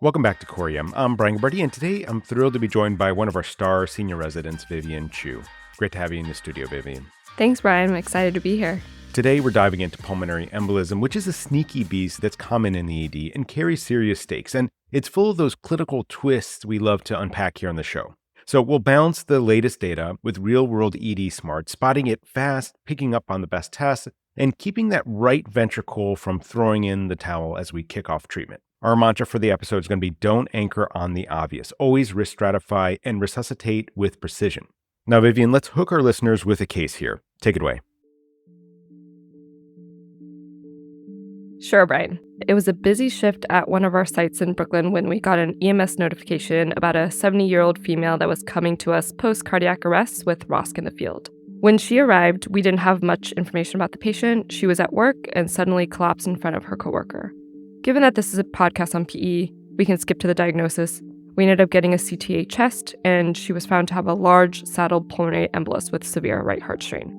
Welcome back to Corium. I'm Brian Gilberti, and today I'm thrilled to be joined by one of our star senior residents, Vivian Chiu. Great to have you in the studio, Vivian. Thanks, Brian. I'm excited to be here. Today, we're diving into pulmonary embolism, which is a sneaky beast that's common in the ED and carries serious stakes. And it's full of those clinical twists we love to unpack here on the show. So we'll balance the latest data with real-world ED smart, spotting it fast, picking up on the best tests, and keeping that right ventricle from throwing in the towel as we kick off treatment. Our mantra for the episode is going to be don't anchor on the obvious. Always risk stratify and resuscitate with precision. Now, Vivian, let's hook our listeners with a case here. Take it away. Sure, Brian. It was a busy shift at one of our sites in Brooklyn when we got an EMS notification about a 70-year-old female that was coming to us post-cardiac arrest with ROSC in the field. When she arrived, we didn't have much information about the patient. She was at work and suddenly collapsed in front of her coworker. Given that this is a podcast on PE, we can skip to the diagnosis. We ended up getting a CTA chest, and she was found to have a large saddle pulmonary embolus with severe right heart strain.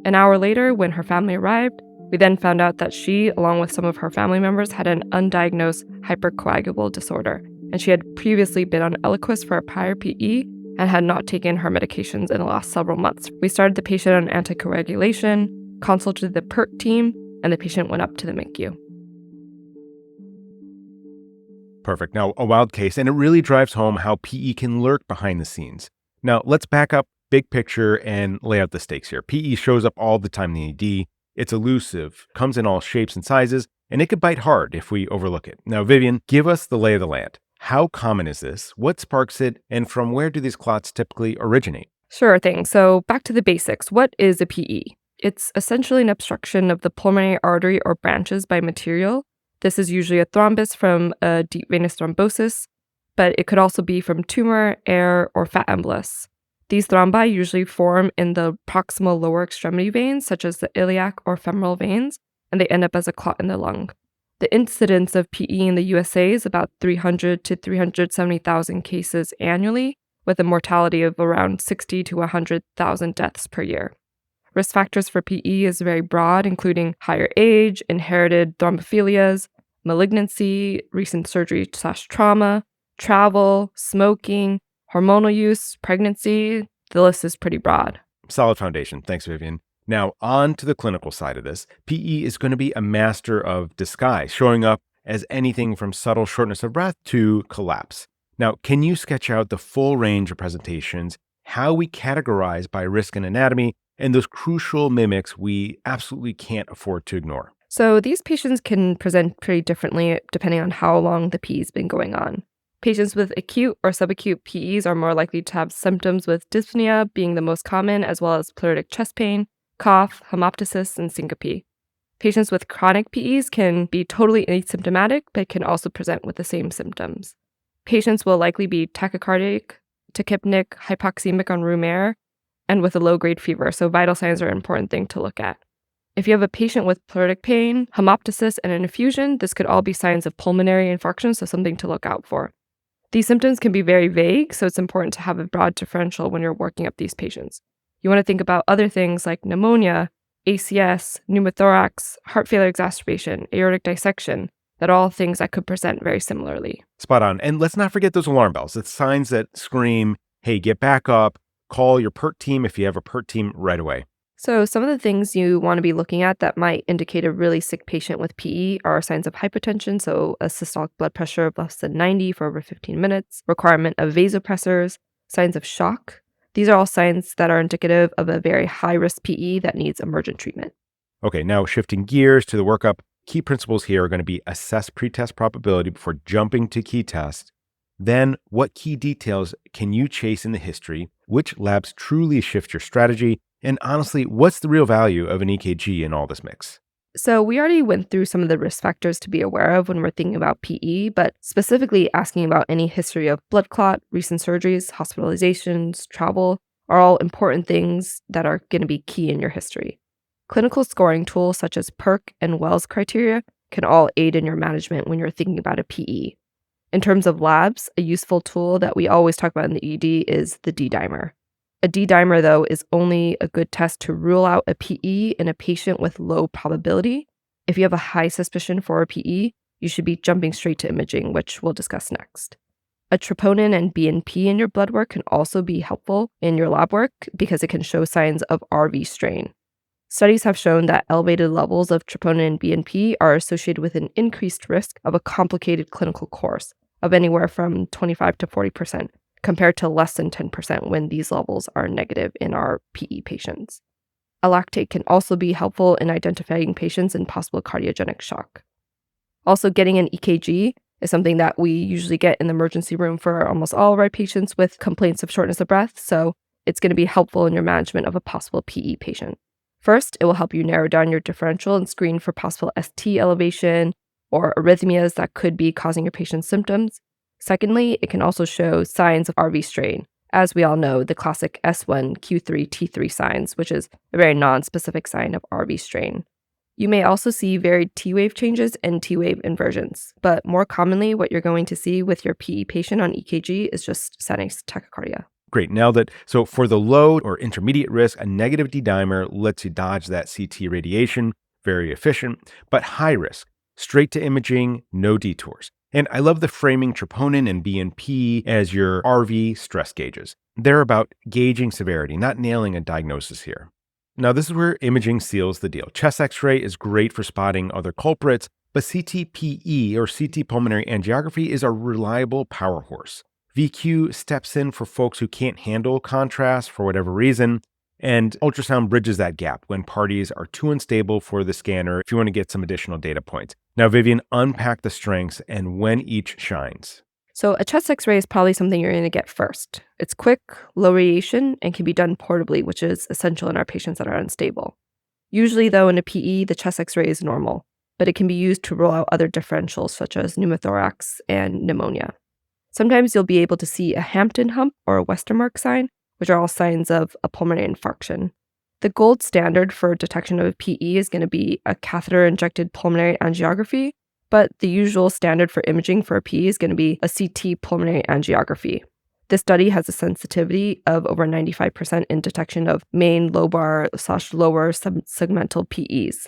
An hour later, when her family arrived, we then found out that she, along with some of her family members, had an undiagnosed hypercoagulable disorder, and she had previously been on Eliquis for a prior PE and had not taken her medications in the last several months. We started the patient on anticoagulation, consulted the PERT team, and the patient went up to the MICU. Perfect. Now, a wild case, and it really drives home how PE can lurk behind the scenes. Now, let's back up big picture and lay out the stakes here. PE shows up all the time in the ED. It's elusive, comes in all shapes and sizes, and it could bite hard if we overlook it. Now, Vivian, give us the lay of the land. How common is this? What sparks it? And from where do these clots typically originate? Sure thing. So back to the basics. What is a PE? It's essentially an obstruction of the pulmonary artery or branches by material. This is usually a thrombus from a deep venous thrombosis, but it could also be from tumor, air, or fat embolus. These thrombi usually form in the proximal lower extremity veins, such as the iliac or femoral veins, and they end up as a clot in the lung. The incidence of PE in the USA is about 300 to 370,000 cases annually, with a mortality of around 60 to 100,000 deaths per year. Risk factors for PE is very broad, including higher age, inherited thrombophilias, malignancy, recent surgery/trauma, travel, smoking, hormonal use, pregnancy. The list is pretty broad. Solid foundation. Thanks, Vivian. Now, on to the clinical side of this. PE is going to be a master of disguise, showing up as anything from subtle shortness of breath to collapse. Now, can you sketch out the full range of presentations, how we categorize by risk and anatomy, and those crucial mimics we absolutely can't afford to ignore? So these patients can present pretty differently depending on how long the PE has been going on. Patients with acute or subacute PEs are more likely to have symptoms with dyspnea being the most common, as well as pleuritic chest pain, cough, hemoptysis, and syncope. Patients with chronic PEs can be totally asymptomatic, but can also present with the same symptoms. Patients will likely be tachycardic, tachypnic, hypoxemic on room air, and with a low-grade fever, so vital signs are an important thing to look at. If you have a patient with pleuritic pain, hemoptysis, and an effusion, this could all be signs of pulmonary infarction, so something to look out for. These symptoms can be very vague, so it's important to have a broad differential when you're working up these patients. You want to think about other things like pneumonia, ACS, pneumothorax, heart failure exacerbation, aortic dissection, that are all things that could present very similarly. Spot on. And let's not forget those alarm bells. It's signs that scream, hey, get back up, call your PERT team if you have a PERT team right away. So some of the things you want to be looking at that might indicate a really sick patient with PE are signs of hypotension, so a systolic blood pressure of less than 90 for over 15 minutes, requirement of vasopressors, signs of shock. These are all signs that are indicative of a very high-risk PE that needs emergent treatment. Okay, now shifting gears to the workup, key principles here are going to be assess pretest probability before jumping to key test. Then, what key details can you chase in the history? Which labs truly shift your strategy? And honestly, what's the real value of an EKG in all this mix? So we already went through some of the risk factors to be aware of when we're thinking about PE, but specifically asking about any history of blood clot, recent surgeries, hospitalizations, travel are all important things that are going to be key in your history. Clinical scoring tools such as PERC and Wells criteria can all aid in your management when you're thinking about a PE. In terms of labs, a useful tool that we always talk about in the ED is the D-dimer. A D-dimer, though, is only a good test to rule out a PE in a patient with low probability. If you have a high suspicion for a PE, you should be jumping straight to imaging, which we'll discuss next. A troponin and BNP in your blood work can also be helpful in your lab work because it can show signs of RV strain. Studies have shown that elevated levels of troponin and BNP are associated with an increased risk of a complicated clinical course of anywhere from 25 to 40%, compared to less than 10% when these levels are negative in our PE patients. A lactate can also be helpful in identifying patients in possible cardiogenic shock. Also, getting an EKG is something that we usually get in the emergency room for almost all of our patients with complaints of shortness of breath, so it's going to be helpful in your management of a possible PE patient. First, it will help you narrow down your differential and screen for possible ST elevation or arrhythmias that could be causing your patient's symptoms. Secondly, it can also show signs of RV strain. As we all know, the classic S1, Q3, T3 signs, which is a very non-specific sign of RV strain. You may also see varied T-wave changes and T-wave inversions, but more commonly, what you're going to see with your PE patient on EKG is just sinus tachycardia. Great. Now that, so for the low or intermediate risk, a negative D-dimer lets you dodge that CT radiation, very efficient, but high risk, straight to imaging, no detours. And I love the framing troponin and BNP as your RV stress gauges. They're about gauging severity, not nailing a diagnosis here. Now, this is where imaging seals the deal. Chest x-ray is great for spotting other culprits, but CTPE or CT pulmonary angiography is a reliable power horse. VQ steps in for folks who can't handle contrast for whatever reason, and ultrasound bridges that gap when parties are too unstable for the scanner if you want to get some additional data points. Now, Vivian, unpack the strengths and when each shines. So a chest x-ray is probably something you're going to get first. It's quick, low radiation, and can be done portably, which is essential in our patients that are unstable. Usually, though, in a PE, the chest x-ray is normal, but it can be used to rule out other differentials such as pneumothorax and pneumonia. Sometimes you'll be able to see a Hampton hump or a Westermark sign, which are all signs of a pulmonary infarction. The gold standard for detection of a PE is going to be a catheter-injected pulmonary angiography, but the usual standard for imaging for a PE is going to be a CT pulmonary angiography. This study has a sensitivity of over 95% in detection of main lobar/lower subsegmental PEs.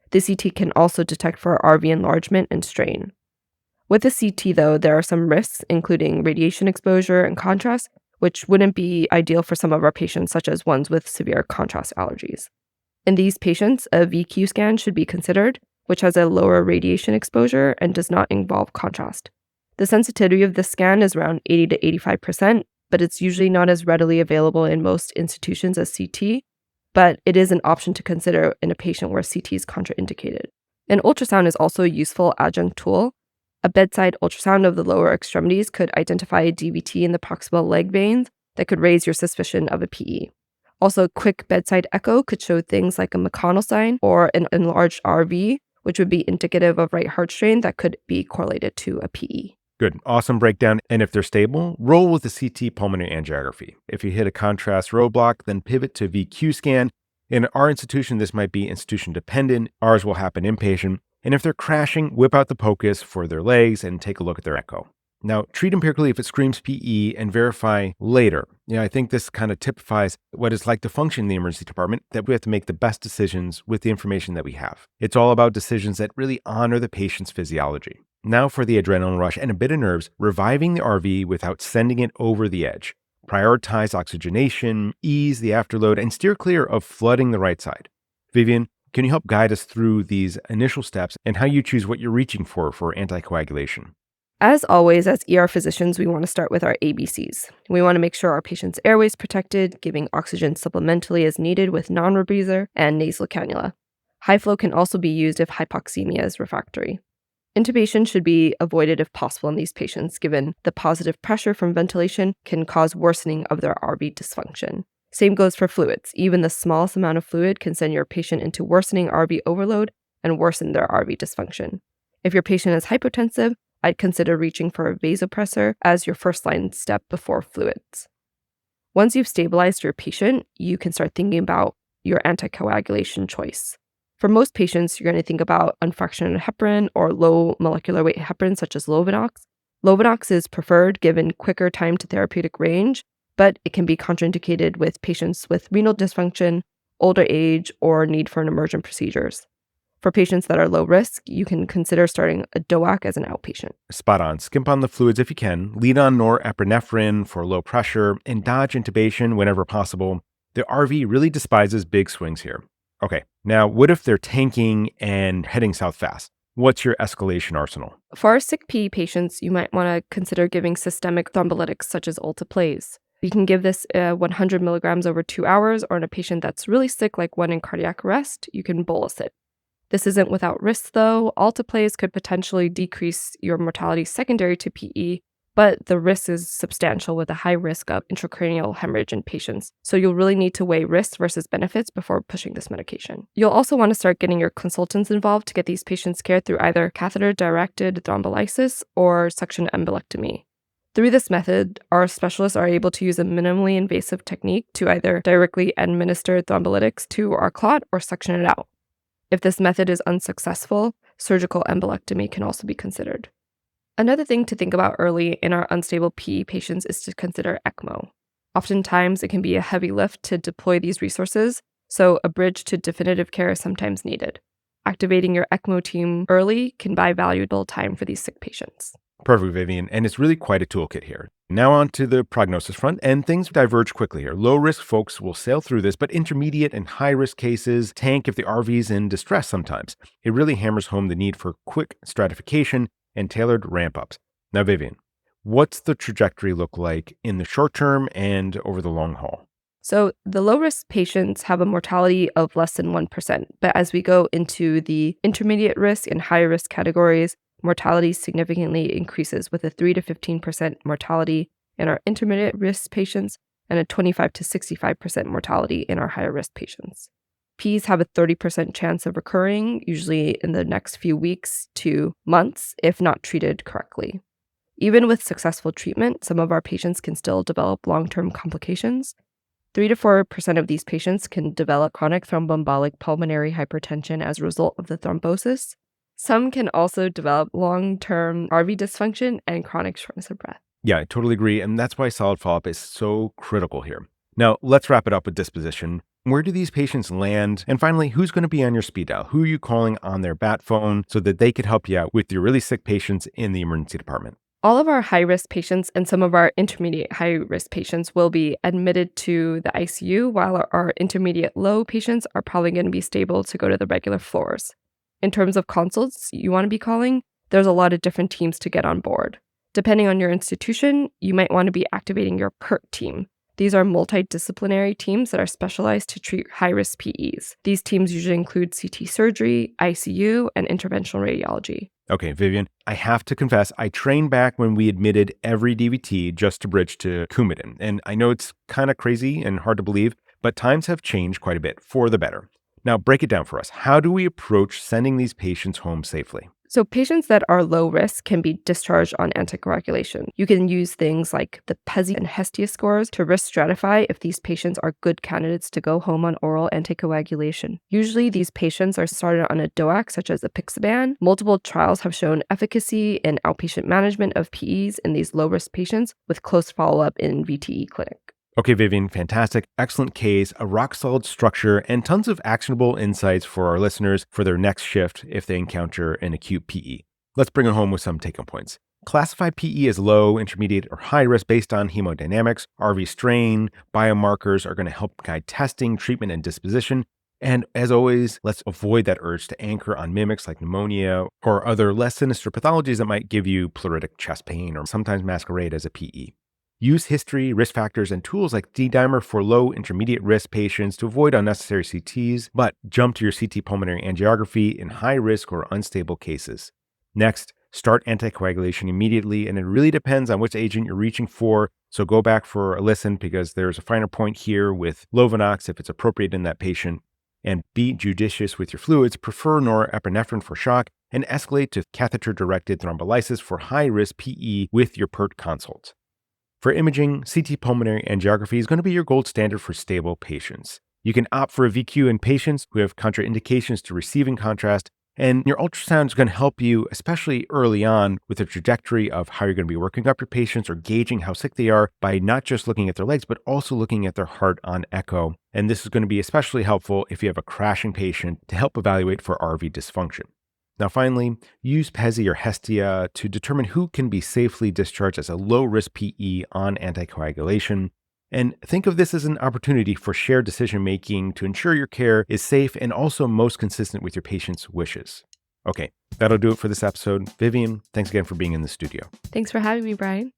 The CT can also detect for RV enlargement and strain. With the CT, though, there are some risks, including radiation exposure and contrast, which wouldn't be ideal for some of our patients, such as ones with severe contrast allergies. In these patients, a VQ scan should be considered, which has a lower radiation exposure and does not involve contrast. The sensitivity of this scan is around 80 to 85%, but it's usually not as readily available in most institutions as CT, but it is an option to consider in a patient where CT is contraindicated. An ultrasound is also a useful adjunct tool. A bedside ultrasound of the lower extremities could identify a DVT in the proximal leg veins that could raise your suspicion of a PE. Also, a quick bedside echo could show things like a McConnell sign or an enlarged RV, which would be indicative of right heart strain that could be correlated to a PE. Good. Awesome breakdown. And if they're stable, roll with the CT pulmonary angiography. If you hit a contrast roadblock, then pivot to VQ scan. In our institution, this might be institution dependent. Ours will happen inpatient. And if they're crashing, whip out the POCUS for their legs and take a look at their echo. Now, treat empirically if it screams PE and verify later. I think this kind of typifies what it's like to function in the emergency department, that we have to make the best decisions with the information that we have. It's all about decisions that really honor the patient's physiology. Now for the adrenaline rush and a bit of nerves, reviving the RV without sending it over the edge. Prioritize oxygenation, ease the afterload, and steer clear of flooding the right side. Vivian, can you help guide us through these initial steps and how you choose what you're reaching for anticoagulation? As always, as ER physicians, we want to start with our ABCs. We want to make sure our patient's airway is protected, giving oxygen supplementally as needed with non-rebreather and nasal cannula. High flow can also be used if hypoxemia is refractory. Intubation should be avoided if possible in these patients, given the positive pressure from ventilation can cause worsening of their RV dysfunction. Same goes for fluids. Even the smallest amount of fluid can send your patient into worsening RV overload and worsen their RV dysfunction. If your patient is hypotensive, I'd consider reaching for a vasopressor as your first-line step before fluids. Once you've stabilized your patient, you can start thinking about your anticoagulation choice. For most patients, you're going to think about unfractionated heparin or low molecular weight heparin, such as Lovenox. Lovenox is preferred given quicker time to therapeutic range, but it can be contraindicated with patients with renal dysfunction, older age, or need for an emergent procedures. For patients that are low risk, you can consider starting a DOAC as an outpatient. Spot on. Skimp on the fluids if you can, lead on norepinephrine for low pressure, and dodge intubation whenever possible. The RV really despises big swings here. Okay, now what if they're tanking and heading south fast? What's your escalation arsenal? For our sick PE patients, you might want to consider giving systemic thrombolytics such as alteplase. You can give this 100 milligrams over 2 hours, or in a patient that's really sick, like one in cardiac arrest, you can bolus it. This isn't without risk, though. Alteplase could potentially decrease your mortality secondary to PE, but the risk is substantial with a high risk of intracranial hemorrhage in patients. So you'll really need to weigh risks versus benefits before pushing this medication. You'll also want to start getting your consultants involved to get these patients cared through either catheter-directed thrombolysis or suction embolectomy. Through this method, our specialists are able to use a minimally invasive technique to either directly administer thrombolytics to our clot or suction it out. If this method is unsuccessful, surgical embolectomy can also be considered. Another thing to think about early in our unstable PE patients is to consider ECMO. Oftentimes, it can be a heavy lift to deploy these resources, so a bridge to definitive care is sometimes needed. Activating your ECMO team early can buy valuable time for these sick patients. Perfect, Vivian. And it's really quite a toolkit here. Now on to the prognosis front, and things diverge quickly here. Low risk folks will sail through this, but intermediate and high risk cases tank if the RV's in distress sometimes. It really hammers home the need for quick stratification and tailored ramp ups. Now, Vivian, what's the trajectory look like in the short term and over the long haul? So the low-risk patients have a mortality of less than 1%, but as we go into the intermediate risk and high-risk categories, mortality significantly increases with a 3 to 15% mortality in our intermediate risk patients and a 25 to 65% mortality in our higher risk patients. Ps have a 30% chance of recurring, usually in the next few weeks to months, if not treated correctly. Even with successful treatment, some of our patients can still develop long-term complications. 3 to 4% of these patients can develop chronic thromboembolic pulmonary hypertension as a result of the thrombosis. Some can also develop long-term RV dysfunction and chronic shortness of breath. Yeah, I totally agree. And that's why solid follow-up is so critical here. Now, let's wrap it up with disposition. Where do these patients land? And finally, who's going to be on your speed dial? Who are you calling on their bat phone so that they could help you out with your really sick patients in the emergency department? All of our high-risk patients and some of our intermediate high-risk patients will be admitted to the ICU, while our intermediate low patients are probably going to be stable to go to the regular floors. In terms of consults you want to be calling, there's a lot of different teams to get on board. Depending on your institution, you might want to be activating your PERT team. These are multidisciplinary teams that are specialized to treat high-risk PEs. These teams usually include CT surgery, ICU, and interventional radiology. Okay, Vivian, I have to confess, I trained back when we admitted every DVT just to bridge to Coumadin. And I know it's kind of crazy and hard to believe, but times have changed quite a bit for the better. Now, break it down for us. How do we approach sending these patients home safely? So patients that are low risk can be discharged on anticoagulation. You can use things like the PESI and Hestia scores to risk stratify if these patients are good candidates to go home on oral anticoagulation. Usually these patients are started on a DOAC such as apixaban. Multiple trials have shown efficacy in outpatient management of PEs in these low risk patients with close follow-up in VTE clinic. Okay, Vivian, fantastic. Excellent case, a rock solid structure, and tons of actionable insights for our listeners for their next shift if they encounter an acute PE. Let's bring it home with some take-home points. Classify PE as low, intermediate, or high risk based on hemodynamics. RV strain, biomarkers are going to help guide testing, treatment, and disposition. And as always, let's avoid that urge to anchor on mimics like pneumonia or other less sinister pathologies that might give you pleuritic chest pain or sometimes masquerade as a PE. Use history, risk factors, and tools like D-dimer for low intermediate risk patients to avoid unnecessary CTs, but jump to your CT pulmonary angiography in high risk or unstable cases. Next, start anticoagulation immediately, and it really depends on which agent you're reaching for, so go back for a listen because there's a finer point here with Lovenox if it's appropriate in that patient. And be judicious with your fluids, prefer norepinephrine for shock, and escalate to catheter-directed thrombolysis for high-risk PE with your PERT consult. For imaging, CT pulmonary angiography is going to be your gold standard for stable patients. You can opt for a VQ in patients who have contraindications to receiving contrast, And your ultrasound is going to help you, especially early on, with the trajectory of how you're going to be working up your patients or gauging how sick they are by not just looking at their legs, but also looking at their heart on echo. And this is going to be especially helpful if you have a crashing patient to help evaluate for RV dysfunction. Now, finally, use PESI or Hestia to determine who can be safely discharged as a low-risk PE on anticoagulation. And think of this as an opportunity for shared decision making to ensure your care is safe and also most consistent with your patient's wishes. Okay, that'll do it for this episode. Vivian, thanks again for being in the studio. Thanks for having me, Brian.